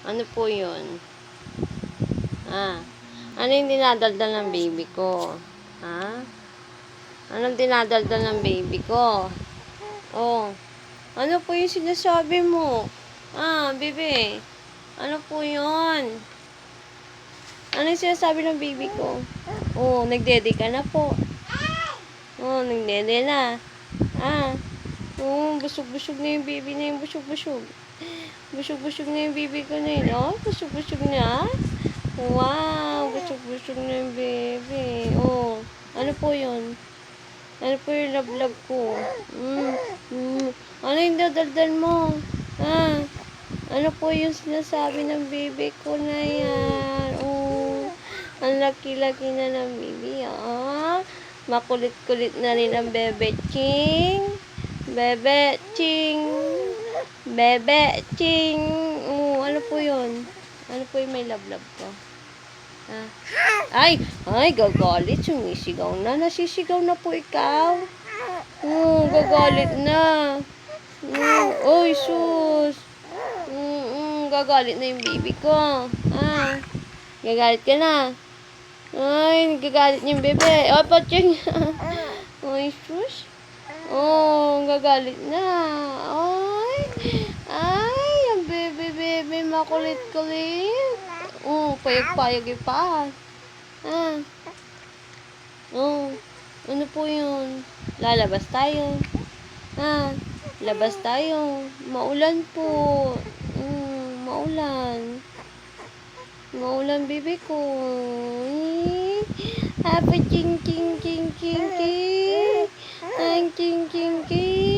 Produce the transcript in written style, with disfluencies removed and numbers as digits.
Ano po yun? Ah, ano yung dinadaldal ng baby ko? Ha? Anong dinadaldal ng baby ko? Oh, ano po yung sinasabi mo? Bebe, ano po yun? Ano yung sinasabi ng baby ko? Oh, nagdede ka na po. Oh, nagdede na. Ah, busog-busog na yung baby na yung busog-busog. Busog-busog na yung baby ko na yun. Oh, busog-busog na. Wow, busog-busog na yung baby. Oh, ano po yun? Ano po yung love-love ko? Ano yung dadaldal mo? Ah, ano po yung sinasabi ng baby ko na yan? Oh, ang laki-laki na ng baby, ah. Makulit-kulit na rin ang bebe ching. Bebe ching. Bebe ching. Oh, ano po yun? Ano po yung may love-love ko? Ah. Ay, gagalit. Sumisigaw na. Nasisigaw na po ikaw. Gagalit na. Oy, sus. Gagalit na yung baby ko. Gagalit ka na. Ay, gagalit yung bebe. Oh, patsing. Oy, sus. Oh, gagalit na. Ay, ang bebe, makulit-kulit. Payag-payag yung pa. Ah, ano po yun? Lalabas tayo. Labas tayo. Maulan po. Maulan. Maulan, bebe ko. Happy ching ching ching ching ching. Ang ching ching ching.